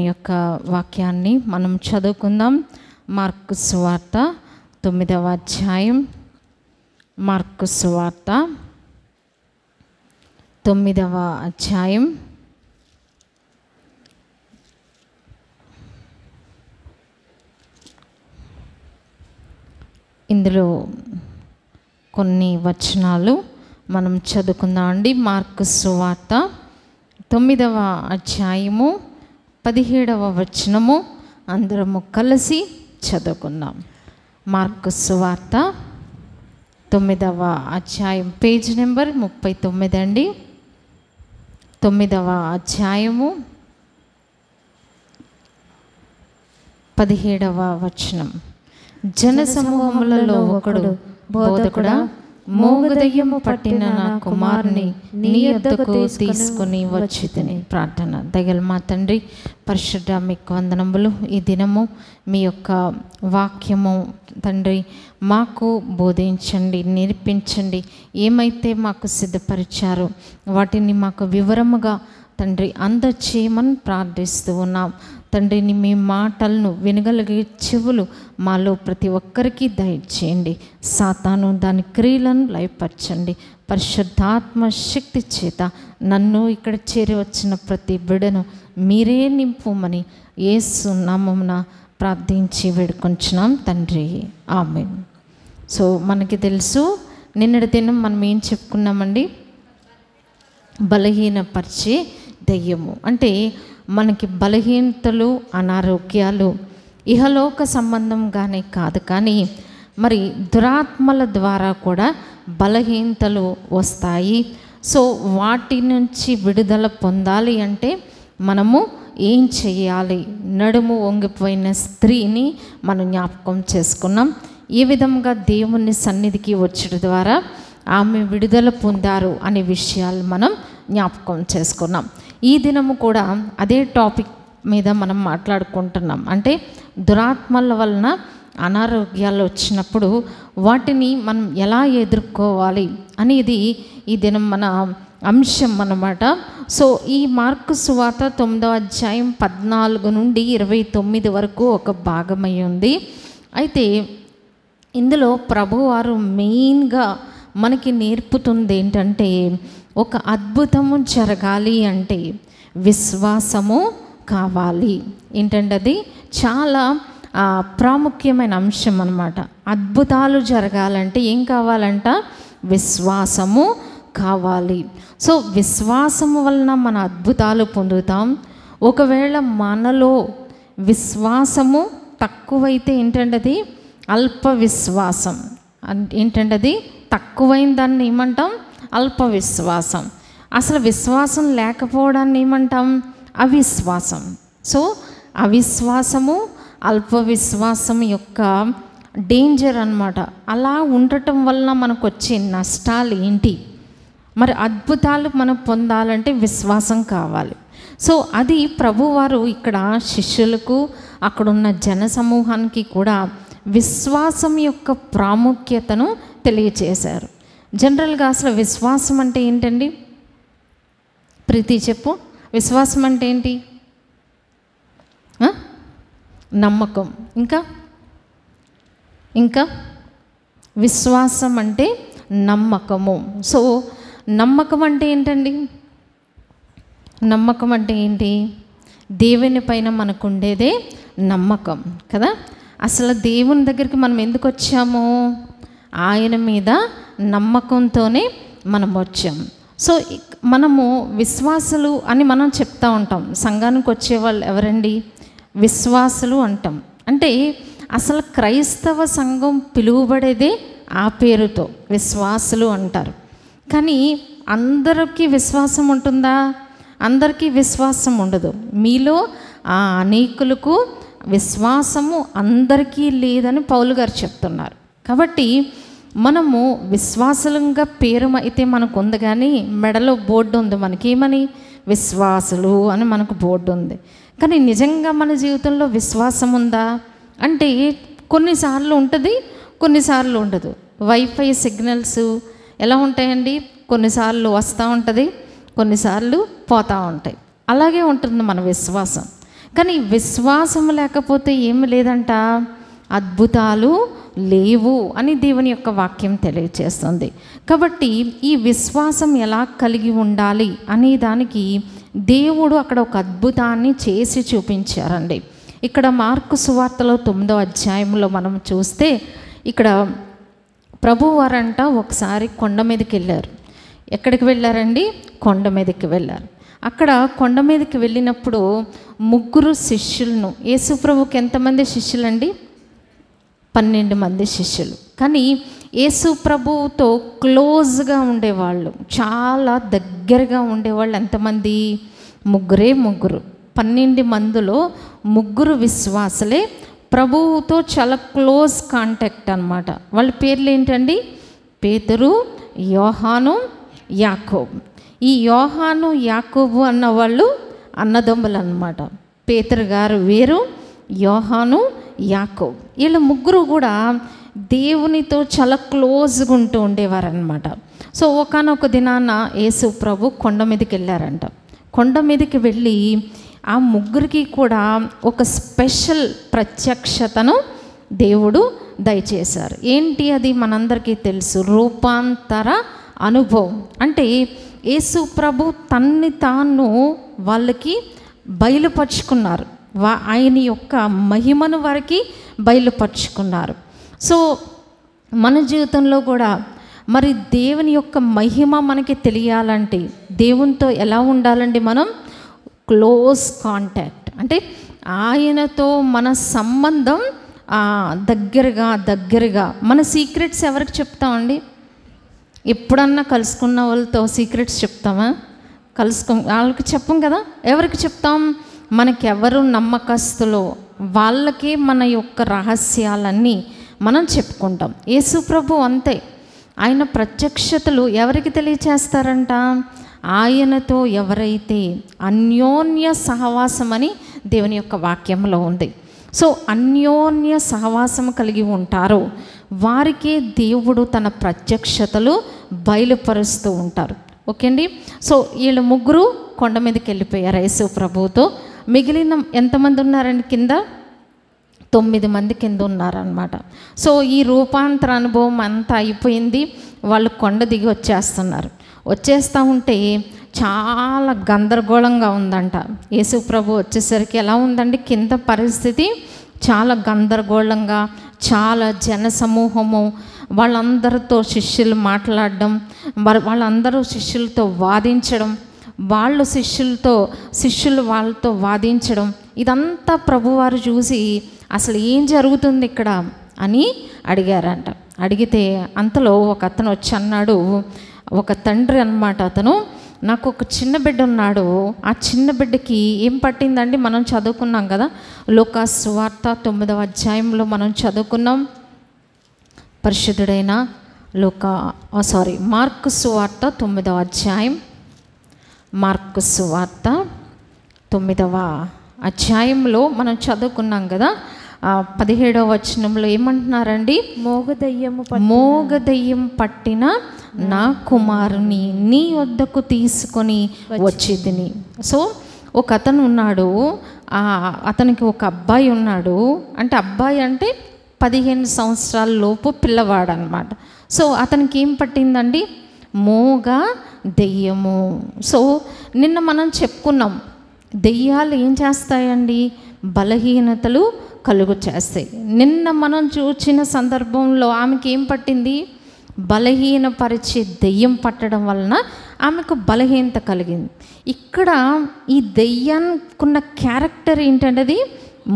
యొక్క వాక్యాన్ని మనం చదువుకుందాం. మార్కు సువార్త 9వ అధ్యాయం. మార్కు సువార్త 9వ అధ్యాయం. ఇందులో కొన్ని వచనాలు మనం చదువుకుందామండి. మార్కు సువార్త 9వ అధ్యాయము 17వ వచనము అందరము కలిసి చదువుకుందాం. మార్కు సువార్త 9వ అధ్యాయం, పేజ్ నెంబర్ 39 అండి. 9వ అధ్యాయము 17వ వచనం. జనసమూహములలో ఒకడు, బోధకుడా, మోగదయ్యము పట్టిన నా కుమారుని నీ యొద్దకు తీసుకుని వచ్చితిని. ప్రార్థన. దయగల మా తండ్రి, పరిశుద్ధ మీకు వందనములు. ఈ దినము మీ యొక్క వాక్యము తండ్రి మాకు బోధించండి, నేర్పించండి. ఏమైతే మాకు సిద్ధపరిచారో వాటిని మాకు వివరముగా తండ్రి అందచేయమని ప్రార్థిస్తూ ఉన్నాం. తండ్రిని మీ మాటలను వినగలిగే చెవులు మాలో ప్రతి ఒక్కరికి దయచేయండి. సాతాను దాని క్రియలను లయపరచండి. పరిశుద్ధాత్మ శక్తి చేత నన్ను ఇక్కడ చేరి వచ్చిన ప్రతి బిడ్డను మీరే నింపుమని యేసు నామమున ప్రార్థించి వేడుకొంచున్నాం తండ్రి, ఆమేన్. సో మనకి తెలుసు, నిన్నటి దినం మనం ఏం చెప్పుకున్నామండి? బలహీనపరిచే దెయ్యము అంటే మనకి బలహీనతలు, అనారోగ్యాలు ఇహలోక సంబంధంగానే కాదు, కానీ మరి దురాత్మల ద్వారా కూడా బలహీనతలు వస్తాయి. సో వాటి నుంచి విడుదల పొందాలి అంటే మనము ఏం చేయాలి? నడుము వంగిపోయిన స్త్రీని మనం జ్ఞాపకం చేసుకున్నాం. ఏ విధంగా దేవుని సన్నిధికి వచ్చడం ద్వారా ఆమె విడుదల పొందారు అనే విషయాలు మనం జ్ఞాపకం చేసుకున్నాం. ఈ దినము కూడా అదే టాపిక్ మీద మనం మాట్లాడుకుంటున్నాం. అంటే దురాత్మల వలన అనారోగ్యాలు వచ్చినప్పుడు వాటిని మనం ఎలా ఎదుర్కోవాలి అనేది ఈ దినం మన అంశం అన్నమాట. సో ఈ మార్కు సువార్త 9వ అధ్యాయం 14 నుండి 29 వరకు ఒక భాగమై ఉంది. అయితే ఇందులో ప్రభువారు మెయిన్గా మనకి నేర్పుతుంది ఏంటంటే, ఒక అద్భుతము జరగాలి అంటే విశ్వాసము కావాలి. ఏంటంటే అది చాలా ప్రాముఖ్యమైన అంశం అన్నమాట. అద్భుతాలు జరగాలంటే ఏం కావాలంట? విశ్వాసము కావాలి. సో విశ్వాసము వలన మన అద్భుతాలు పొందుతాం. ఒకవేళ మనలో విశ్వాసము తక్కువైతే ఏంటంటే అది అల్ప విశ్వాసం. ఏంటంటే అది తక్కువైన దాన్ని ఏమంటాం? అల్ప విశ్వాసం. అసలు విశ్వాసం లేకపోవడాన్ని ఏమంటాం? అవిశ్వాసం. సో అవిశ్వాసము, అల్ప విశ్వాసం యొక్క డేంజర్ అన్నమాట. అలా ఉండటం వలన మనకు వచ్చే నష్టాలు ఏంటి? మరి అద్భుతాలు మనం పొందాలంటే విశ్వాసం కావాలి. సో అది ప్రభువారు ఇక్కడ శిష్యులకు, అక్కడున్న జన సమూహానికి కూడా విశ్వాసం యొక్క ప్రాముఖ్యతను తెలియచేశారు. జనరల్గా అసలు విశ్వాసం అంటే ఏంటండి? ప్రీతి చెప్పు. విశ్వాసం అంటే ఏంటి? నమ్మకం. ఇంకా విశ్వాసం అంటే నమ్మకము. సో నమ్మకం అంటే ఏంటండి? నమ్మకం అంటే ఏంటి? దేవుని పైన మనకు ఉండేదే నమ్మకం కదా. అసలు దేవుని దగ్గరికి మనం ఎందుకు వచ్చాము? ఆయన మీద నమ్మకంతోనే మనం వచ్చాము. సో మనము విశ్వాసులు అని మనం చెప్తూ ఉంటాం. సంఘానికి వచ్చేవాళ్ళు ఎవరండి? విశ్వాసులు అంటాం. అంటే అసలు క్రైస్తవ సంఘం పిలువబడేదే ఆ పేరుతో, విశ్వాసులు అంటారు. కానీ అందరికీ విశ్వాసం ఉంటుందా? అందరికీ విశ్వాసం ఉండదు. మీలో అనేకులకు విశ్వాసము అందరికీ లేదని పౌలు గారు చెప్తున్నారు. కాబట్టి మనము విశ్వాసులంగా పేరు అయితే మనకు ఉంది, కానీ మెడలో బోర్డు ఉంది మనకి. ఏమని? విశ్వాసులు అని మనకు బోర్డు ఉంది. కానీ నిజంగా మన జీవితంలో విశ్వాసం ఉందా అంటే కొన్నిసార్లు ఉంటుంది, కొన్నిసార్లు ఉండదు. వైఫై సిగ్నల్స్ ఎలా ఉంటాయండి? కొన్నిసార్లు వస్తూ ఉంటుంది, కొన్నిసార్లు పోతూ ఉంటాయి. అలాగే ఉంటుంది మన విశ్వాసం. కానీ విశ్వాసం లేకపోతే ఏమి లేదంట, అద్భుతాలు లేవు అని దేవుని యొక్క వాక్యం తెలియజేస్తుంది. కాబట్టి ఈ విశ్వాసం ఎలా కలిగి ఉండాలి అనే దానికి దేవుడు అక్కడ ఒక అద్భుతాన్ని చేసి చూపించారండి. ఇక్కడ మార్కు సువార్తలో 9వ అధ్యాయంలో మనం చూస్తే ఇక్కడ ప్రభువారంట ఒకసారి కొండ మీదకి వెళ్ళారు. ఎక్కడికి వెళ్ళారండి? కొండ మీదకి వెళ్ళారు. అక్కడ కొండ మీదకి వెళ్ళినప్పుడు 3 శిష్యులను, యేసు ప్రభుకి ఎంతమంది శిష్యులండి? 12 మంది శిష్యులు. కానీ యేసు ప్రభువుతో క్లోజ్గా ఉండేవాళ్ళు, చాలా దగ్గరగా ఉండేవాళ్ళు ఎంతమంది? 3 12 మందిలో 3 విశ్వాసులే ప్రభువుతో చాలా క్లోజ్ కాంటాక్ట్ అన్నమాట. వాళ్ళ పేర్లు ఏంటండి? పేతురు, యోహాను, యాకోబు. ఈ యోహాను, యాకోబు అన్న వాళ్ళు అన్నదమ్ములు అన్నమాట. పేతురు గారు వేరు, యోహాను, యాకోబు. వీళ్ళ 3 కూడా దేవునితో చాలా క్లోజ్గా ఉంటూ ఉండేవారనమాట. సో ఒకానొక దినాన యేసు ప్రభు కొండ మీదకి వెళ్ళారంట. కొండ మీదకి వెళ్ళి ఆ 3కి కూడా ఒక స్పెషల్ ప్రత్యక్షతను దేవుడు దయచేశారు. ఏంటి అది? మనందరికీ తెలుసు, రూపాంతర అనుభవం. అంటే యేసు ప్రభు తన్ని తాను వాళ్ళకి బయలుపరుచుకున్నారు. ఆయన యొక్క మహిమను వారికి బయలుపరుచుకున్నారు. సో మన జీవితంలో కూడా మరి దేవుని యొక్క మహిమ మనకి తెలియాలంటే దేవునితో ఎలా ఉండాలండి? మనం క్లోజ్ కాంటాక్ట్, అంటే ఆయనతో మన సంబంధం దగ్గరగా. మన సీక్రెట్స్ ఎవరికి చెప్తామండి? ఎప్పుడన్నా కలుసుకున్న వాళ్ళతో సీక్రెట్స్ చెప్తామా? వాళ్ళకి చెప్పం కదా. ఎవరికి చెప్తాం? మనకెవరు నమ్మకస్తులో వాళ్ళకే మన యొక్క రహస్యాలన్నీ మనం చెప్పుకుంటాం. యేసు ప్రభు అంతే. ఆయన ప్రత్యక్షతలు ఎవరికి తెలియచేస్తారంట? ఆయనతో ఎవరైతే అన్యోన్య సహవాసం అని దేవుని యొక్క వాక్యంలో ఉంది. సో అన్యోన్య సహవాసం కలిగి ఉంటారో వారికే దేవుడు తన ప్రత్యక్షతలు బయలుపరుస్తూ ఉంటారు. ఓకే అండి. సో వీళ్ళు 3 కొండ మీదకి వెళ్ళిపోయారు యేసు ప్రభువుతో. మిగిలిన ఎంతమంది ఉన్నారండి? కింద 9 మంది కింద ఉన్నారనమాట. సో ఈ రూపాంతర అనుభవం అంతా అయిపోయింది. వాళ్ళు కొండ దిగి వచ్చేస్తూ ఉంటే చాలా గందరగోళంగా ఉందంట. యేసు ప్రభు వచ్చేసరికి ఎలా ఉందండి? కింద పరిస్థితి చాలా గందరగోళంగా, చాలా జనసమూహము, వాళ్ళందరితో శిష్యులు మాట్లాడడం, వాళ్ళందరూ శిష్యులతో వాదించడం, శిష్యులు వాళ్ళతో వాదించడం, ఇదంతా ప్రభువారు చూసి అసలు ఏం జరుగుతుంది ఇక్కడ అని అడిగారంట. అడిగితే అంతలో ఒక అతను వచ్చి అన్నాడు, ఒక తండ్రి అన్నమాట అతను, నాకు ఒక చిన్న బిడ్డ ఉన్నాడు, ఆ చిన్న బిడ్డకి ఏం పట్టిందండి? మనం చదువుకున్నాం కదా, లూకా సువార్త 9వ అధ్యాయంలో మనం చదువుకున్నాం. పరిశుద్ధుడైన మార్కు సువార్త 9వ అధ్యాయం, మార్కు సువార్త 9వ అధ్యాయంలో మనం చదువుకున్నాం కదా. 17వ వచనంలో ఏమంటున్నారండి? మోగదయ్యం పట్టిన నా కుమారుని నీ వద్దకు తీసుకొని వచ్చేదిని. సో ఒక అతను ఉన్నాడు, అతనికి ఒక అబ్బాయి ఉన్నాడు. అంటే అబ్బాయి అంటే 15 సంవత్సరాల లోపు పిల్లవాడు అనమాట. సో అతనికి ఏం పట్టిందండి? మోగ దెయ్యము. సో నిన్న మనం చెప్పుకున్నాం, దెయ్యాలు ఏం చేస్తాయండి? బలహీనతలు కలుగు చేస్తాయి. నిన్న మనం చూసిన సందర్భంలో ఆమెకి ఏం పట్టింది? బలహీనపరిచే దెయ్యం పట్టడం వలన ఆమెకు బలహీనత కలిగింది. ఇక్కడ ఈ దెయ్యానికున్న క్యారెక్టర్ ఏంటంటే అది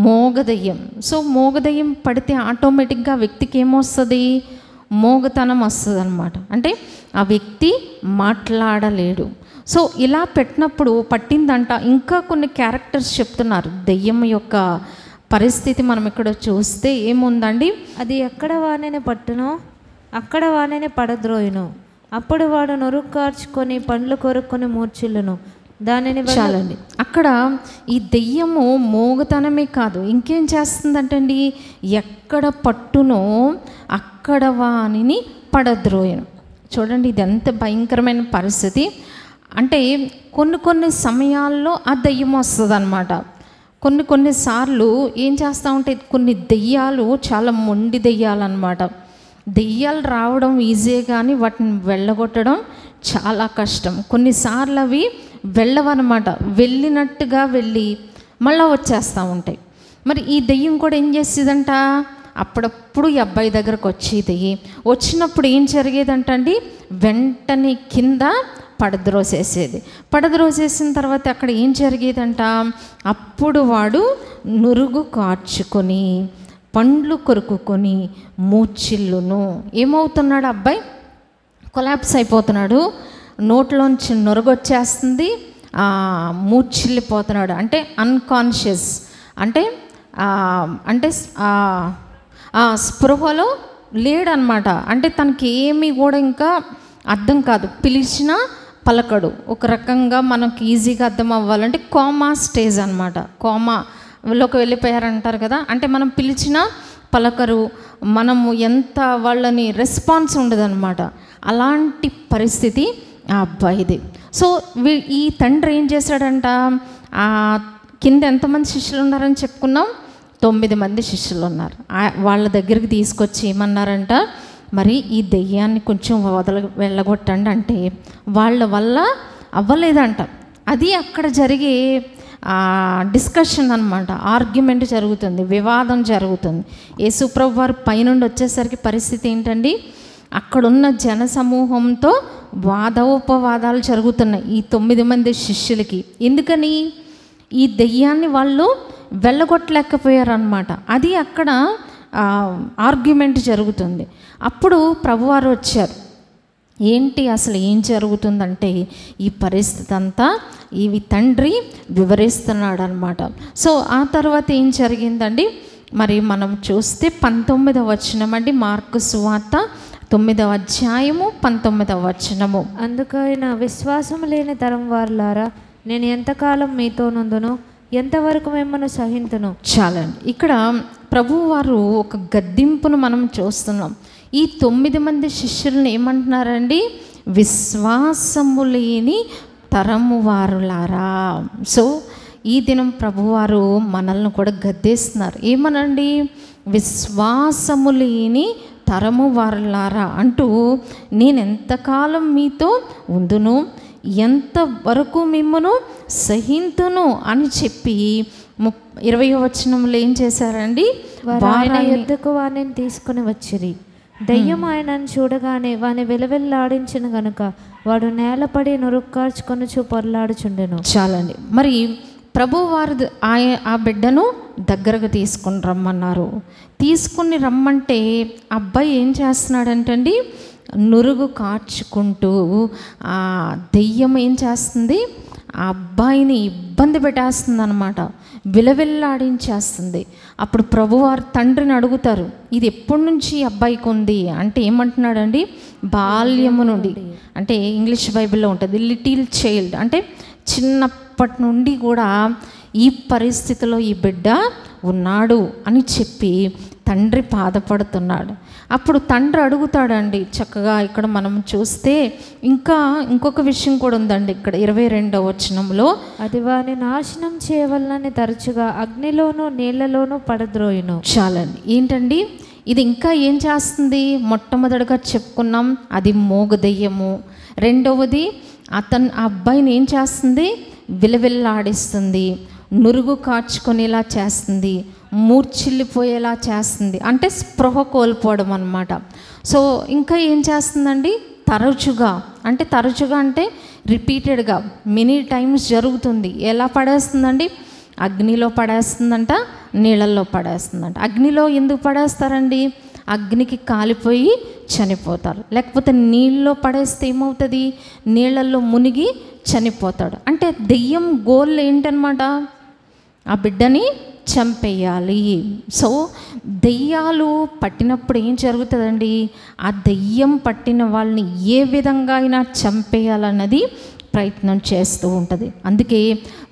మోగదయ్యం. సో మోగదయ్యం పడితే ఆటోమేటిక్గా వ్యక్తికి ఏమొస్తుంది? మోగతనం వస్తుంది అనమాట. అంటే ఆ వ్యక్తి మాట్లాడలేడు. సో ఇలా పెట్టినప్పుడు పట్టిందంట. ఇంకా కొన్ని క్యారెక్టర్స్ చెప్తున్నారు దెయ్యం యొక్క పరిస్థితి. మనం ఇక్కడ చూస్తే ఏముందండి? అది ఎక్కడ వాణిని పట్టునో అక్కడ వాణిని పడద్రోయును, అప్పుడు వాడు నొరుగు కార్చుకొని పండ్లు కొరుక్కొని మూర్చిల్లును. దానిని చాలండి. అక్కడ ఈ దెయ్యము మోగతనమే కాదు, ఇంకేం చేస్తుందంటే అండి, ఎక్కడ పట్టునో అక్కడ వాణిని పడద్రోయను. చూడండి, ఇది ఎంత భయంకరమైన పరిస్థితి. అంటే కొన్ని సమయాల్లో ఆ దెయ్యం వస్తుంది అనమాట, కొన్నిసార్లు ఏం చేస్తూ ఉంటాయి, కొన్ని దెయ్యాలు చాలా మొండి దెయ్యాలు అన్నమాట. దెయ్యాలు రావడం ఈజీ, కానీ వాటిని వెళ్ళగొట్టడం చాలా కష్టం. కొన్నిసార్లు అవి వెళ్ళవన్నమాట, వెళ్ళినట్టుగా వెళ్ళి మళ్ళీ వచ్చేస్తూ ఉంటాయి. మరి ఈ దెయ్యం కూడా ఏం చేసేదంట, అప్పుడప్పుడు ఈ అబ్బాయి దగ్గరకు వచ్చేది. వచ్చినప్పుడు ఏం జరిగేదంట అండి, వెంటనే కింద పడద్రోసేసిన తర్వాత అక్కడ ఏం జరిగేదంట, అప్పుడు వాడు నురుగు కార్చుకొని పండ్లు కొరుకుకొని మూర్ఛిల్లును. ఏమవుతున్నాడు అబ్బాయి, కొలాప్స్ అయిపోతున్నాడు, నోట్లోంచి నొరగొచ్చేస్తుంది, మూర్ఛిల్లిపోతున్నాడు. అంటే అన్కాన్షియస్, అంటే స్పృహలో లేడనమాట. అంటే తనకి ఏమీ కూడా ఇంకా అర్థం కాదు, పిలిచినా పలకడు. ఒక రకంగా మనకి ఈజీగా అర్థం అవ్వాలంటే కోమా స్టేజ్ అనమాట. కోమాలోకి వెళ్ళిపోయారంటారు కదా, అంటే మనం పిలిచినా పలకరు, మనము ఎంత వాళ్ళని రెస్పాన్స్ ఉండదన్నమాట. అలాంటి పరిస్థితి ఆ అబ్బాయిది. సో ఈ తండ్రి ఏం చేశాడంట, కింద ఎంతమంది శిష్యులు ఉన్నారని చెప్పుకున్నాం, 9 మంది శిష్యులు ఉన్నారు. వాళ్ళ దగ్గరికి తీసుకొచ్చి ఏమన్నారంట, మరి ఈ దెయ్యాన్ని కొంచెం వెళ్ళగొట్టండి అంటే వాళ్ళ వల్ల అవ్వలేదంట. అది అక్కడ జరిగే డిస్కషన్ అనమాట, ఆర్గ్యుమెంట్ జరుగుతుంది, వివాదం జరుగుతుంది. యేసుప్రభు వారు పైనుండి వచ్చేసరికి పరిస్థితి ఏంటండి, అక్కడున్న జన సమూహంతో వాదోపవాదాలు జరుగుతున్నాయి ఈ 9 మంది శిష్యులకి. ఎందుకని, ఈ దెయ్యాన్ని వాళ్ళు వెళ్ళగొట్టలేకపోయారనమాట. అది అక్కడ ఆర్గ్యుమెంట్ జరుగుతుంది. అప్పుడు ప్రభువారు వచ్చారు. ఏంటి అసలు ఏం జరుగుతుందంటే ఈ పరిస్థితి అంతా ఇవి తండ్రి వివరిస్తున్నాడు అనమాట. సో ఆ తర్వాత ఏం జరిగిందండి, మరి మనం చూస్తే 19వ వచనం అండి, మార్కు సువార్త 9వ అధ్యాయము 19వ వచనము. అందుకైన విశ్వాసము లేని తరం వారులారా, నేను ఎంతకాలం మీతో నుందును, ఎంతవరకు మిమ్మల్ని సహింతును. చాలండి, ఇక్కడ ప్రభువు వారు ఒక గద్దింపును మనం చూస్తున్నాం. ఈ 9 మంది శిష్యులను ఏమంటున్నారండి, విశ్వాసము లేని తరము వారులారా. సో ఈ దినం ప్రభువారు మనల్ని కూడా గద్దేస్తున్నారు. ఏమనండి, విశ్వాసము లేని తరము వారులారా అంటూ, నేను ఎంతకాలం మీతో ఉందును, ఎంతవరకు మిమ్మను సహింతును అని చెప్పి 20వ వచనంలో ఏం చేశారండి, ఆయన యుద్ధకు వారిని తీసుకుని వచ్చిరి. దయ్యం ఆయనను చూడగానే వాని వెలవెల్లాడించిన గనుక వాడు నేలపడి నురుక్కార్చుకొని పొరలాడుచుండెను. చాలండి, మరి ప్రభు వారు ఆ బిడ్డను దగ్గరకు తీసుకుని రమ్మన్నారు. తీసుకుని రమ్మంటే అబ్బాయి ఏం చేస్తున్నాడంటండి, నురుగు కార్చుకుంటూ ఆ దెయ్యం ఏం చేస్తుంది, ఆ అబ్బాయిని ఇబ్బంది పెట్టేస్తుంది అనమాట, విలవిల్లాడించేస్తుంది. అప్పుడు ప్రభువారు తండ్రిని అడుగుతారు, ఇది ఎప్పటి నుంచి అబ్బాయికి ఉంది అంటే ఏమంటున్నాడండి, బాల్యము నుండి. అంటే ఇంగ్లీష్ బైబిల్లో ఉంటుంది లిటిల్ చైల్డ్, అంటే చిన్నప్పటి నుండి కూడా ఈ పరిస్థితిలో ఈ బిడ్డ ఉన్నాడు అని చెప్పి తండ్రి బాధపడుతున్నాడు. అప్పుడు తండ్రి అడుగుతాడండి చక్కగా. ఇక్కడ మనం చూస్తే ఇంకొక విషయం కూడా ఉందండి. ఇక్కడ 22వ వచనంలో, అది వాని నాశనం చేయవలనని తరచుగా అగ్నిలోనూ నీళ్లలోనూ పడద్రోయును. చాలండి, ఏంటండి ఇది ఇంకా ఏం చేస్తుంది, మొట్టమొదటిగా చెప్పుకున్నాం అది మోగదెయ్యము. రెండవది ఆ అబ్బాయిని ఏం చేస్తుంది, విలవిల్లాడిస్తుంది, నురుగు కార్చుకొనేలా చేస్తుంది, మూర్ఛిల్లిపోయేలా చేస్తుంది, అంటే స్పృహ కోల్పోవడం అన్నమాట. సో ఇంకా ఏం చేస్తుందండి, తరచుగా అంటే రిపీటెడ్గా మెనీ టైమ్స్ జరుగుతుంది. ఎలా పడేస్తుందండి, అగ్నిలో పడేస్తుందంట, నీళ్ళల్లో పడేస్తుందంట. అగ్నిలో ఎందుకు పడేస్తారండి, అగ్నికి కాలిపోయి చనిపోతారు. లేకపోతే నీళ్ళలో పడేస్తే ఏమవుతుంది, నీళ్ళల్లో మునిగి చనిపోతాడు. అంటే దెయ్యం గోల్ ఏంటనమాట, ఆ బిడ్డని చంపేయాలి. సో దెయ్యాలు పట్టినప్పుడు ఏం జరుగుతుందండి, ఆ దెయ్యం పట్టిన వాళ్ళని ఏ విధంగా అయినా చంపేయాలన్నది ప్రయత్నం చేస్తూ ఉంటుంది. అందుకే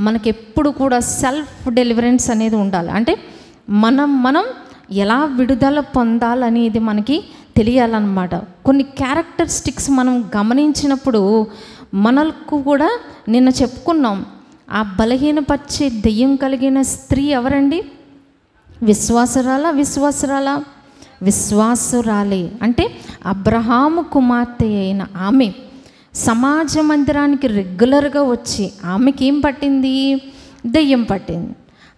మనకెప్పుడు కూడా సెల్ఫ్ డెలివరెన్స్ అనేది ఉండాలి. అంటే మనం ఎలా విడుదల పొందాలనేది మనకి తెలియాలన్నమాట. కొన్ని క్యారెక్టరిస్టిక్స్ మనం గమనించినప్పుడు మనకు కూడా నిన్న చెప్పుకున్నాం, ఆ బలహీనపరిచే దెయ్యం కలిగిన స్త్రీ ఎవరండి? విశ్వాసురాలే. అంటే అబ్రహాము కుమార్తె అయిన ఆమె సమాజ మందిరానికి రెగ్యులర్గా వచ్చి ఆమెకి ఏం పట్టింది? దెయ్యం పట్టింది.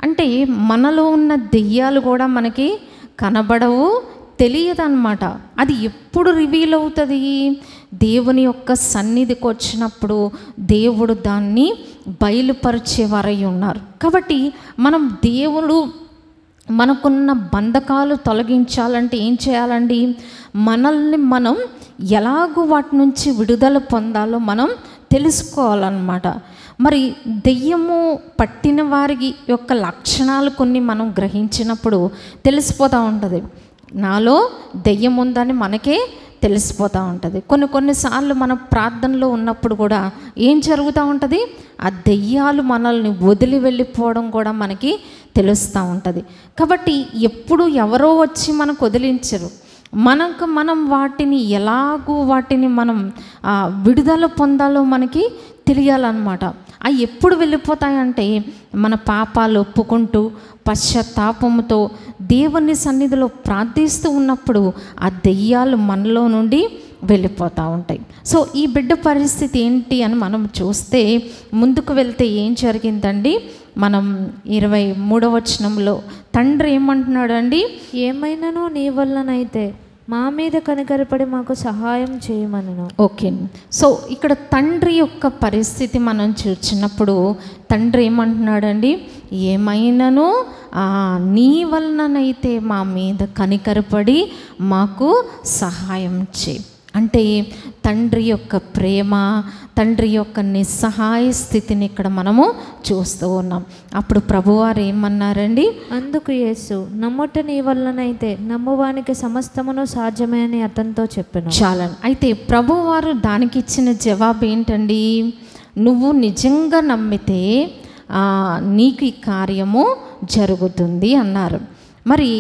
అంటే మనలో ఉన్న దెయ్యాలు కూడా మనకి కనబడవు, తెలియదన్నమాట. అది ఎప్పుడు రివీల్ అవుతుంది? దేవుని యొక్క సన్నిధికి వచ్చినప్పుడు దేవుడు దాన్ని బయలుపరిచేవారై ఉన్నారు. కాబట్టి మనం దేవుడు మనకున్న బంధకాలు తొలగించాలంటే ఏం చేయాలండి? మనల్ని మనం ఎలాగో వాటి నుంచి విడుదల పొందాలో మనం తెలుసుకోవాలన్నమాట. మరి దెయ్యము పట్టిన వారి యొక్క లక్షణాలు కొన్ని మనం గ్రహించినప్పుడు తెలిసిపోతూ ఉంటుంది. నాలో దెయ్యం ఉందని మనకే తెలిసిపోతూ ఉంటుంది. కొన్నిసార్లు మనం ప్రార్థనలో ఉన్నప్పుడు కూడా ఏం జరుగుతూ ఉంటుంది? ఆ దెయ్యాలు మనల్ని వదిలి వెళ్ళిపోవడం కూడా మనకి తెలుస్తూ ఉంటుంది. కాబట్టి ఎప్పుడు ఎవరో వచ్చి మనకు వదిలించరు. మనం వాటిని వాటిని మనం విడుదల పొందాలో మనకి తెలియాలన్నమాట. అవి ఎప్పుడు వెళ్ళిపోతాయంటే మన పాపాలు ఒప్పుకుంటూ పశ్చాత్తాపముతో దేవుని సన్నిధిలో ప్రార్థిస్తూ ఉన్నప్పుడు ఆ దెయ్యాలు మనలో నుండి వెళ్ళిపోతూ ఉంటాయి. సో ఈ బిడ్డ పరిస్థితి ఏంటి అని మనం చూస్తే ముందుకు వెళ్తే ఏం జరిగిందండి? మనం 23వ వచనంలో తండ్రి ఏమంటున్నాడు అండి? ఏమైనానో నీ వల్లనైతే మా మీద కనికరపడి మాకు సహాయం చేయమనను. ఓకే. సో ఇక్కడ తండ్రి యొక్క పరిస్థితి మనం చూసినప్పుడు తండ్రి ఏమంటున్నాడండి? ఏమైనానో నీ వలననైతే మా మీద కనికరపడి మాకు సహాయం చేయి. అంటే తండ్రి యొక్క ప్రేమ, తండ్రి యొక్క నిస్సహాయ స్థితిని ఇక్కడ మనము చూస్తూ ఉన్నాం. అప్పుడు ప్రభువారు ఏమన్నారండి? అందుకు యేసు నమ్ముట నీ వల్లనైతే నమ్మువానికి సమస్తమును సాధ్యమే అని అతనితో చెప్పాను. చాలండి. అయితే ప్రభువారు దానికి ఇచ్చిన జవాబు ఏంటండి? నువ్వు నిజంగా నమ్మితే నీకు ఈ కార్యము జరుగుతుంది అన్నారు. మరి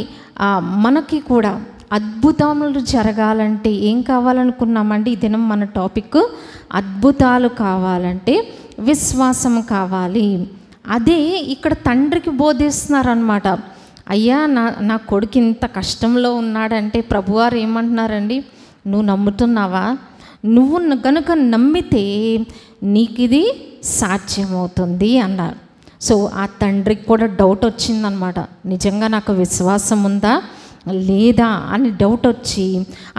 మనకి కూడా అద్భుతములు జరగాలంటే ఏం కావాలనుకున్నామండి? ఈ దినం మన టాపిక్ అద్భుతాలు కావాలంటే విశ్వాసం కావాలి. అదే ఇక్కడ తండ్రికి బోధిస్తున్నారనమాట. అయ్యా నా కొడుకు ఇంత కష్టంలో ఉన్నాడంటే ప్రభువారు ఏమంటున్నారండి? నువ్వు నమ్ముతున్నావా? నువ్వు గనుక నమ్మితే నీకు ఇది సాధ్యమవుతుంది అన్నారు. సో ఆ తండ్రికి కూడా డౌట్ వచ్చిందనమాట. నిజంగా నాకు విశ్వాసం ఉందా లేదా అని డౌట్ వచ్చి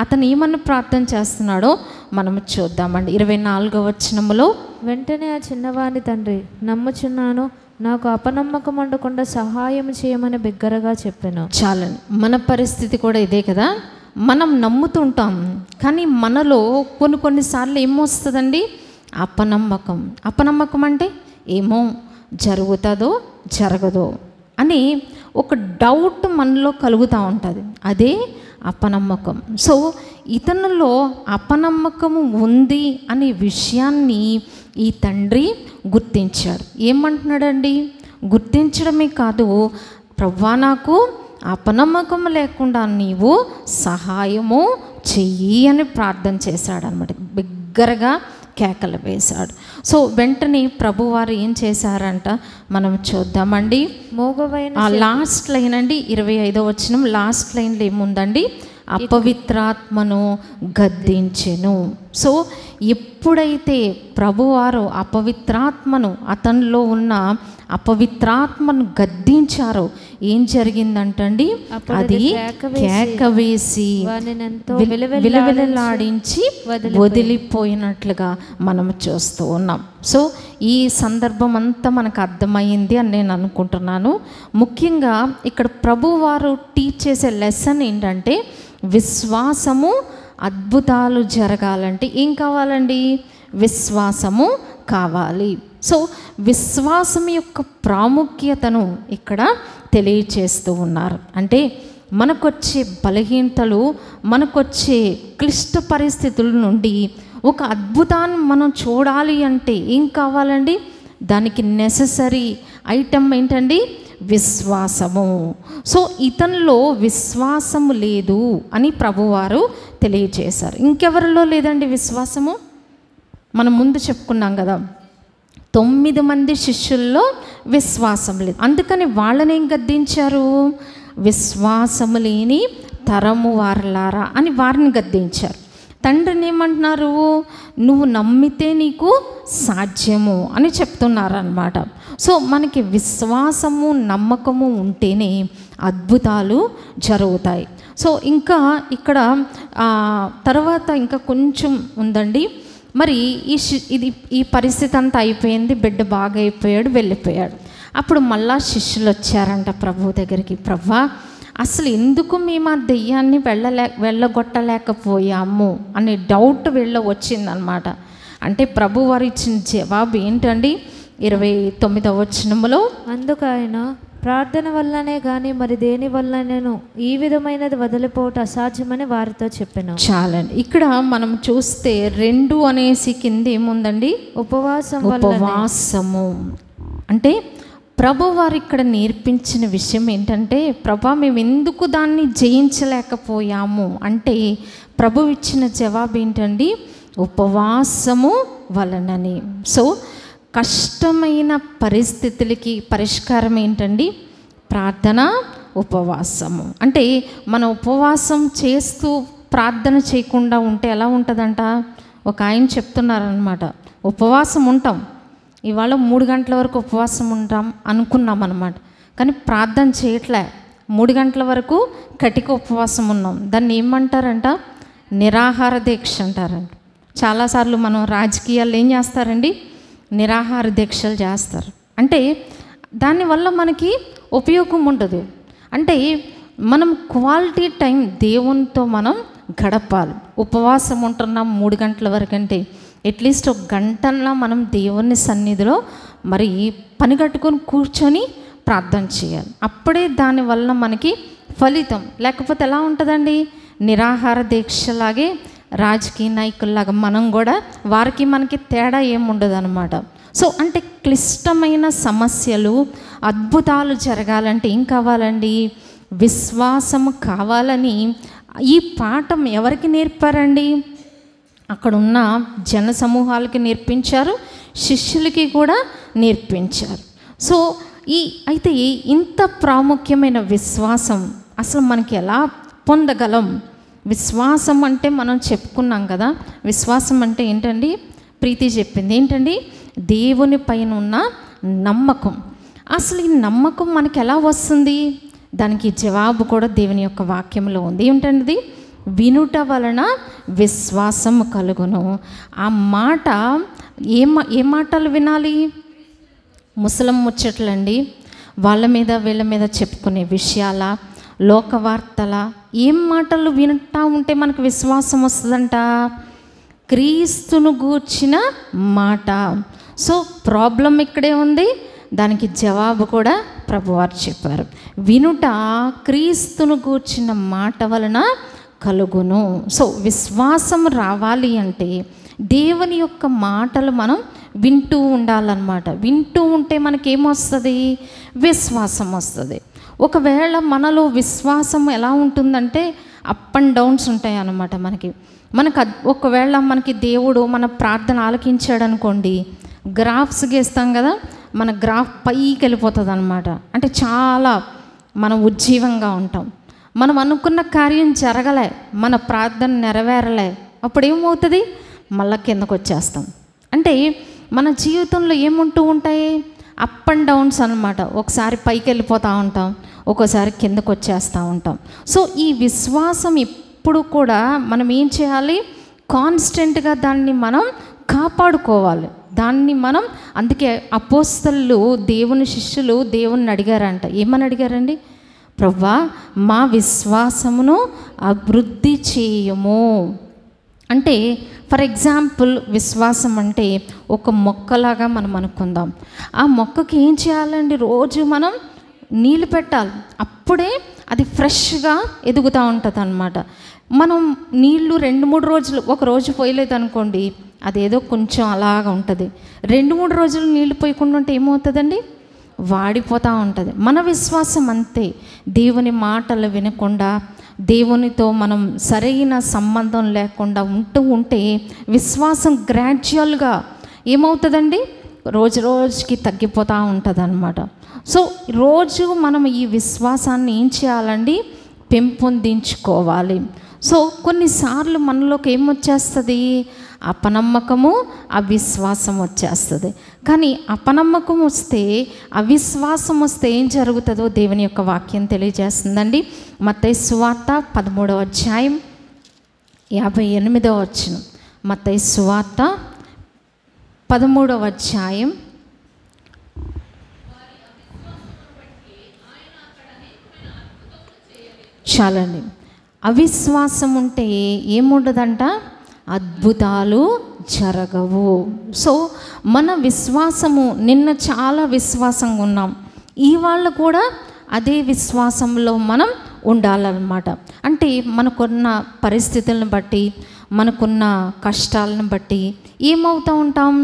అతను ఏమన్నా ప్రార్థన చేస్తున్నాడో మనం చూద్దామండి. 24వ వచనములో వెంటనే ఆ చిన్నవాని తండ్రి నమ్ముచున్నాను, నాకు అపనమ్మకం ఉండకుండా సహాయం చేయమని బిగ్గరగా చెప్పాను. చాలండి. మన పరిస్థితి కూడా ఇదే కదా. మనం నమ్ముతుంటాం, కానీ మనలో కొన్నిసార్లు ఏమొస్తుందండి? అపనమ్మకం అంటే ఏమో జరుగుతుందో జరగదో అని ఒక డౌట్ మనలో కలుగుతూ ఉంటుంది. అదే అపనమ్మకం. సో ఇతనిలో అపనమ్మకము ఉంది అనే విషయాన్ని ఈ తండ్రి గుర్తించాడు. ఏమంటున్నాడండి? గుర్తించడమే కాదు, ప్రభువా నాకు అపనమ్మకం లేకుండా నీవు సహాయము చెయ్యి అని ప్రార్థన చేశాడు అనమాట. బిగ్గరగా కేకలు వేశాడు. సో వెంటనే ప్రభువారు ఏం చేశారంట మనం చూద్దామండి. మోగవైన లాస్ట్ లైన్ అండి, 25వ వచనం లాస్ట్ లైన్లో ఏముందండి? అపవిత్రాత్మను గద్దించెను. సో ఎప్పుడైతే ప్రభువారు అపవిత్రాత్మను, అతనిలో ఉన్న అపవిత్రాత్మను గద్దించారో ఏం జరిగిందంటండి? అది కేక వేసి విలవిలలాడించి వదిలిపోయినట్లుగా మనం చూస్తూ ఉన్నాం. సో ఈ సందర్భం అంతా మనకు అర్థమైంది అని నేను అనుకుంటున్నాను. ముఖ్యంగా ఇక్కడ ప్రభువారు టీచ్ చేసే లెసన్ ఏంటంటే, విశ్వాసము అద్భుతాలు జరగాలంటే ఏం కావాలండి? విశ్వాసము కావాలి. సో విశ్వాసం యొక్క ప్రాముఖ్యతను ఇక్కడ తెలియచేస్తూ ఉన్నారు. అంటే మనకొచ్చే బలహీనతలు, మనకొచ్చే క్లిష్ట పరిస్థితుల నుండి ఒక అద్భుతాన్ని మనం చూడాలి అంటే ఏం కావాలండి? దానికి నెససరీ ఐటమ్ ఏంటండి? విశ్వాసము. సో ఇతనిలో విశ్వాసము లేదు అని ప్రభువారు తెలియజేశారు. ఇంకెవరిలో లేదండి విశ్వాసము? మనం ముందు చెప్పుకున్నాం కదా, 9 మంది శిష్యుల్లో విశ్వాసం లేదు. అందుకని వాళ్ళని ఏం గద్దించారు? విశ్వాసము లేని తరము వారలారా అని వారిని గద్దించారు. తండ్రిని ఏమంటున్నారు? నువ్వు నమ్మితే నీకు సాధ్యము అని చెప్తున్నారు అన్నమాట. సో మనకి విశ్వాసము ఇది ఉంటేనే అద్భుతాలు జరుగుతాయి. సో ఇంకా ఇక్కడ తర్వాత ఇంకా కొంచెం ఉందండి. మరి ఈ పరిస్థితి అంతా అయిపోయింది, బిడ్డ బాగా అయిపోయాడు, వెళ్ళిపోయాడు. అప్పుడు మళ్ళా శిష్యులు వచ్చారంట ప్రభు దగ్గరికి. ప్రభువా, అసలు ఎందుకు మేము ఆ దెయ్యాన్ని వెళ్ళగొట్టలేకపోయాము అనే డౌట్ వచ్చిందనమాట. అంటే ప్రభు వారు ఇచ్చిన జవాబు ఏంటండి? 29వ వచనములో, అందుకు ఆయన, ప్రార్థన వల్లనే కానీ మరి దేని వల్ల నేను ఈ విధమైనది వదిలిపోవటం అసాధ్యమని వారితో చెప్పాను. చాలండి. ఇక్కడ మనం చూస్తే 2 అనేసి కింద ఏముందండి? ఉపవాసము. అంటే ప్రభు వారు ఇక్కడ నేర్పించిన విషయం ఏంటంటే, ప్రభా మేము ఎందుకు దాన్ని జయించలేకపోయాము అంటే ప్రభు ఇచ్చిన జవాబు ఏంటండి? ఉపవాసము వలనని. సో కష్టమైన పరిస్థితులకి పరిష్కారం ఏంటండి? ప్రార్థన, ఉపవాసము. అంటే మనం ఉపవాసం చేస్తూ ప్రార్థన చేయకుండా ఉంటే ఎలా ఉంటుందంట? ఒక ఆయన చెప్తున్నారనమాట, ఉపవాసం ఉంటాం, ఇవాళ 3 గంటల వరకు ఉపవాసం ఉంటాం అనుకున్నాం అనమాట, కానీ ప్రార్థన చేయట్లే. 3 గంటల వరకు కటిక ఉపవాసం ఉన్నాం. దాన్ని ఏమంటారంట? నిరాహార దీక్ష అంటారంట. చాలాసార్లు మనం రాజకీయాల్లో ఏం చేస్తారండి? నిరాహార దీక్షలు చేస్తారు. అంటే దానివల్ల మనకి ఉపయోగం ఉండదు. అంటే మనం క్వాలిటీ టైం దేవునితో మనం గడపాలి. ఉపవాసం ఉంటున్నాం 3 గంటల వరకు అంటే అట్లీస్ట్ 1 గంటన్నా మనం దేవుని సన్నిధిలో మరి పని కట్టుకొని కూర్చొని ప్రార్థన చేయాలి. అప్పుడే దానివల్ల మనకి ఫలితం. లేకపోతే ఎలా ఉంటుందండి? నిరాహార దీక్షలాగే రాజకీయ నాయకుల్లాగా మనం కూడా వారికి మనకి తేడా ఏముండదు అనమాట. సో అంటే క్లిష్టమైన సమస్యలు, అద్భుతాలు జరగాలంటే ఏం కావాలండి? విశ్వాసం కావాలని ఈ పాఠం ఎవరికి నేర్పారండి? అక్కడున్న జన సమూహాలకి నేర్పించారు, శిష్యులకి కూడా నేర్పించారు. సో అయితే ఇంత ప్రాముఖ్యమైన విశ్వాసం అసలు మనకి ఎలా పొందగలం? విశ్వాసం అంటే మనం చెప్పుకున్నాం కదా, విశ్వాసం అంటే ఏంటండి? ప్రీతి చెప్పింది ఏంటండి? దేవుని పైన ఉన్న నమ్మకం. అసలు ఈ నమ్మకం మనకి ఎలా వస్తుంది? దానికి జవాబు కూడా దేవుని యొక్క వాక్యంలో ఉంది. ఏంటండి? వినుట వలన విశ్వాసం కలుగును. ఆ మాట ఏ మాటలు వినాలి? ముసలం ముచ్చట్లండి, వాళ్ళ మీద వీళ్ళ మీద చెప్పుకునే విషయాల, లోకవార్తల, ఏం మాటలు వింటా ఉంటే మనకు విశ్వాసం వస్తుందంట? క్రీస్తును గూర్చిన మాట. సో ప్రాబ్లం ఇక్కడే ఉంది, దానికి జవాబు కూడా ప్రభువారు చెప్పారు. వినుట క్రీస్తును గూర్చిన మాట వలన కలుగును. సో విశ్వాసం రావాలి అంటే దేవుని యొక్క మాటలు మనం వింటూ ఉండాలన్నమాట. వింటూ ఉంటే మనకేమొస్తుంది? విశ్వాసం వస్తుంది. ఒకవేళ మనలో విశ్వాసం ఎలా ఉంటుందంటే అప్ అండ్ డౌన్స్ ఉంటాయి అన్నమాట. మనకు ఒకవేళ మనకి దేవుడు మన ప్రార్థన ఆలకించాడు అనుకోండి, గ్రాఫ్స్ గీస్తాం కదా, మన గ్రాఫ్ పైకి వెళ్ళిపోతుంది అనమాట. అంటే చాలా మనం ఉజ్జీవంగా ఉంటాం. మనం అనుకున్న కార్యం జరగలే, మన ప్రార్థన నెరవేరలే, అప్పుడు ఏమవుతుంది? మళ్ళీ కిందకు వచ్చేస్తాం. అంటే మన జీవితంలో ఏముంటూ ఉంటాయి? అప్ అండ్ డౌన్స్ అనమాట. ఒకసారి పైకి వెళ్ళిపోతూ ఉంటాం, ఒక్కోసారి కిందకు వచ్చేస్తూ ఉంటాం. సో ఈ విశ్వాసం ఇప్పుడు కూడా మనం ఏం చేయాలి? కాన్స్టెంట్గా దాన్ని మనం కాపాడుకోవాలి. దాన్ని మనం, అందుకే అపోస్తలులు, దేవుని శిష్యులు దేవుణ్ణి అడిగారంట. ఏమని అడిగారండి? ప్రభువా, మా విశ్వాసమును అభివృద్ధి చేయము. అంటే ఫర్ ఎగ్జాంపుల్ విశ్వాసం అంటే ఒక మొక్కలాగా మనం అనుకుందాం. ఆ మొక్కకి ఏం చేయాలండి? రోజు మనం నీళ్ళు పెట్టాలి, అప్పుడే అది ఫ్రెష్గా ఎదుగుతూ ఉంటుంది అన్నమాట. మనం నీళ్ళు 2-3 రోజులు, ఒక రోజు పోయలేదు అనుకోండి, అదేదో కొంచెం అలాగా ఉంటుంది. 2-3 రోజులు నీళ్ళు పోయకుండా ఉంటే ఏమవుతుందండి? వాడిపోతూ ఉంటుంది. మన విశ్వాసం అంతే. దేవుని మాటలు వినకుండా, దేవునితో మనం సరైన సంబంధం లేకుండా ఉంటూ ఉంటే విశ్వాసం గ్రాడ్యువల్గా ఏమవుతుందండి? రోజు రోజుకి తగ్గిపోతూ ఉంటుంది అన్నమాట. సో రోజు మనం ఈ విశ్వాసాన్ని ఏం చేయాలండి, పెంపొందించుకోవాలి. సో కొన్నిసార్లు మనలోకి ఏమొచ్చేస్తుంది, అపనమ్మకము, అవిశ్వాసం వచ్చేస్తుంది. కానీ అపనమ్మకం వస్తే, అవిశ్వాసం వస్తే ఏం జరుగుతుందో దేవుని యొక్క వాక్యం తెలియజేస్తుందండి. మత్తయి సువార్త 13వ అధ్యాయం 58వ వచనం. మత్తయి సువార్త 13వ అధ్యాయం చాలండి. అవిశ్వాసం ఉంటే ఏముండదంట, అద్భుతాలు జరగవు. సో మన విశ్వాసము, నిన్న చాలా విశ్వాసంగా ఉన్నాం, ఇవాళ కూడా అదే విశ్వాసంలో మనం ఉండాలన్నమాట. అంటే మనకున్న పరిస్థితులను బట్టి, మనకున్న కష్టాలను బట్టి ఏమవుతూ ఉంటాం,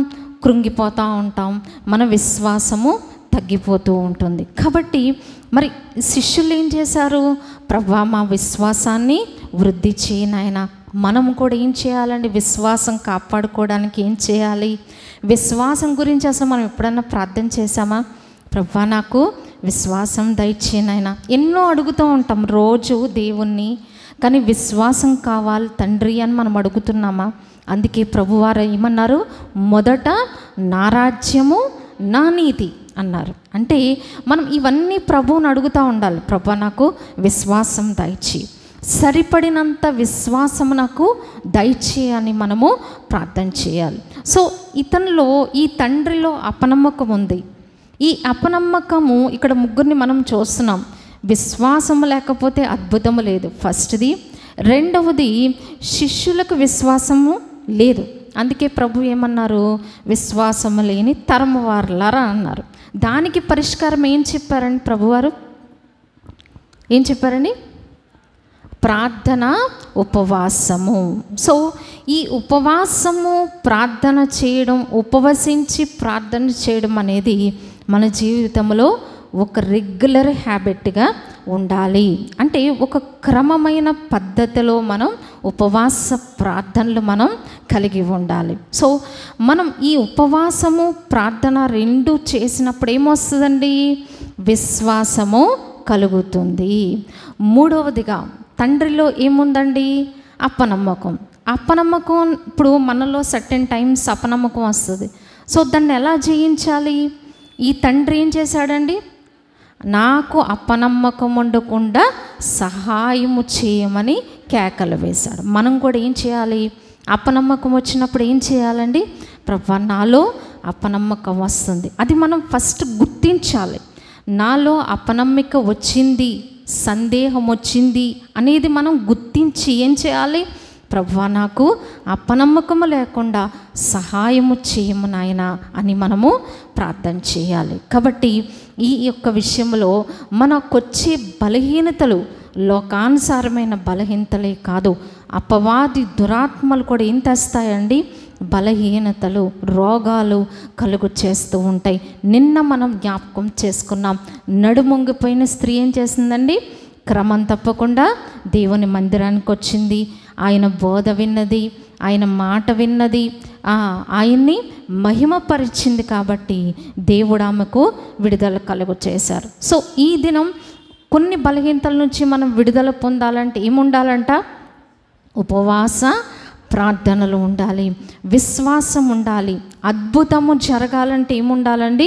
కృంగిపోతూ ఉంటాం, మన విశ్వాసము తగ్గిపోతూ ఉంటుంది. కాబట్టి మరి శిష్యులు ఏం చేశారు, ప్రభువా మా విశ్వాసాన్ని వృద్ధి చేయనాయనా. మనం కూడా ఏం చేయాలండి, విశ్వాసం కాపాడుకోవడానికి ఏం చేయాలి? విశ్వాసం గురించి అసలు మనం ఎప్పుడన్నా ప్రార్థన చేశామా? ప్రభువా నాకు విశ్వాసం దయచేయనాయనా. ఎన్నో అడుగుతూ ఉంటాం రోజు దేవుణ్ణి, కానీ విశ్వాసం కావాలి తండ్రి అని మనం అడుగుతున్నామా? అందుకే ప్రభువారు ఏమన్నారు, మొదట నా రాజ్యము నా నీతి అన్నారు. అంటే మనం ఇవన్నీ ప్రభువుని అడుగుతూ ఉండాలి. ప్రభువా నాకు విశ్వాసం దయచేయి, సరిపడినంత విశ్వాసం నాకు దయచేయి అని మనము ప్రార్థన చేయాలి. సో ఇతనిలో, ఈ తండ్రిలో అపనమ్మకం ఉంది. ఈ అపనమ్మకము ఇక్కడ ముగ్గురిని మనం చూస్తున్నాం. విశ్వాసము లేకపోతే అద్భుతము లేదు, ఫస్ట్ది. రెండవది, శిష్యులకు విశ్వాసము లేదు. అందుకే ప్రభు ఏమన్నారు, విశ్వాసము లేని తరము వారలారా అన్నారు. దానికి పరిష్కారం ఏం చెప్పారండి ప్రభువారు? ఏం చెప్పారండి? ప్రార్థన, ఉపవాసము. సో ఈ ఉపవాసము, ప్రార్థన చేయడం, ఉపవసించి ప్రార్థన చేయడం అనేది మన జీవితంలో ఒక రెగ్యులర్ హ్యాబిట్గా ఉండాలి. అంటే ఒక క్రమమైన పద్ధతిలో మనం ఉపవాస ప్రార్థనలు మనం కలిగి ఉండాలి. సో మనం ఈ ఉపవాసము, ప్రార్థన రెండు చేసినప్పుడు ఏమొస్తుందండి, విశ్వాసము కలుగుతుంది. మూడవదిగా తండ్రిలో ఏముందండి, అపనమ్మకం. అపనమ్మకం ఇప్పుడు మనలో సర్టెన్ టైమ్స్ అపనమ్మకం వస్తుంది. సో దాన్ని ఎలా జయించాలి? ఈ తండ్రి ఏం చేశాడండి, నాకు అపనమ్మకం ఉండకుండా సహాయము చేయమని కేకలు వేశాడు. మనం కూడా ఏం చేయాలి, అపనమ్మకం వచ్చినప్పుడు ఏం చేయాలండి, ప్రభువా నాలో అపనమ్మకం వస్తుంది, అది మనం ఫస్ట్ గుర్తించాలి. నాలో అపనమ్మిక వచ్చింది, సందేహం వచ్చింది అనేది మనం గుర్తించి ఏం చేయాలి, ప్రభువా నాకు అపనమ్మకము లేకుండా సహాయము చేయము నాయనా అని మనము ప్రార్థన చేయాలి. కాబట్టి ఈ యొక్క విషయంలో మనకొచ్చే బలహీనతలు లోకానుసారమైన బలహీనతలే కాదు, అపవాది దురాత్మలు కూడా ఏం తెస్తాయండి, బలహీనతలు, రోగాలు కలుగు చేస్తూ ఉంటాయి. నిన్న మనం జ్ఞాపకం చేసుకున్నాం, నడుమొంగిపోయిన స్త్రీ ఏం చేసిందండి, క్రమం తప్పకుండా దేవుని మందిరానికి వచ్చింది, ఆయన బోధ విన్నది, ఆయన మాట విన్నది, ఆయన్ని మహిమపరిచింది. కాబట్టి దేవుడు ఆమెకు విడుదల కలుగు చేశారు. సో ఈ దినం కొన్ని బలహీనతల నుంచి మనం విడుదల పొందాలంటే ఏముండాలంట, ఉపవాస ప్రార్థనలు ఉండాలి, విశ్వాసం ఉండాలి. అద్భుతము జరగాలంటే ఏముండాలండి,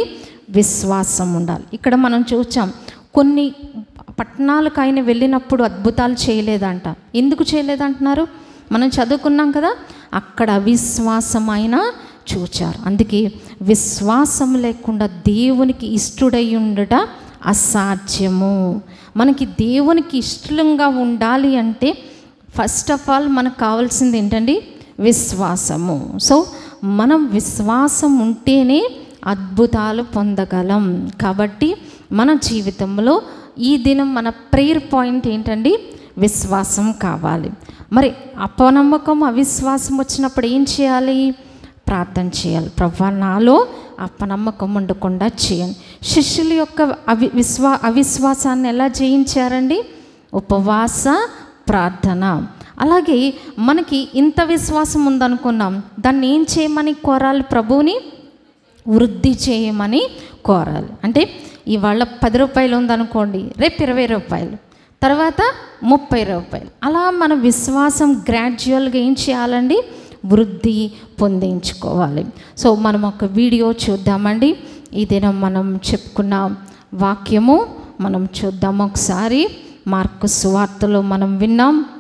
విశ్వాసం ఉండాలి. ఇక్కడ మనం చూసాం, కొన్ని పట్టణాలకు ఆయన వెళ్ళినప్పుడు అద్భుతాలు చేయలేదంట. ఎందుకు చేయలేదంటున్నారు? మనం చదువుకున్నాం కదా, అక్కడ అవిశ్వాసం ఆయన చూచారు. అందుకే విశ్వాసం లేకుండా దేవునికి ఇష్టడై ఉండట అసాధ్యము. మనకి దేవునికి ఇష్టంగా ఉండాలి అంటే ఫస్ట్ ఆఫ్ ఆల్ మనకు కావాల్సింది ఏంటండి, విశ్వాసము. సో మనం విశ్వాసం ఉంటేనే అద్భుతాలు పొందగలం. కాబట్టి మన జీవితంలో ఈ దినం మన ప్రేయర్ పాయింట్ ఏంటండి, విశ్వాసం కావాలి. మరి అపనమ్మకం, అవిశ్వాసం వచ్చినప్పుడు ఏం చేయాలి, ప్రార్థన చేయాలి. ప్రభువా నాలో అపనమ్మకం ఉండకుండా చేయండి. శిష్యుల యొక్క అవిశ్వాసాన్ని ఎలా జయించారండి, ఉపవాస ప్రార్థన. అలాగే మనకి ఇంత విశ్వాసం ఉందనుకున్నాం, దాన్ని ఏం చేయమని కోరాలి ప్రభువుని, వృద్ధి చేయమని కోరాలి. అంటే ఇవాళ 10 రూపాయలు ఉందనుకోండి, రేపు 20 రూపాయలు, తర్వాత 30 రూపాయలు. అలా మన విశ్వాసం గ్రాడ్యువల్గా ఏం చేయాలండి? వృద్ధి పొందించుకోవాలి. సో మనం ఒక వీడియో చూద్దామండి. ఈ దినం మనం చెప్పుకున్న వాక్యము మనం చూద్దాం ఒకసారి. మార్కు సువార్తలో మనం విన్నాం.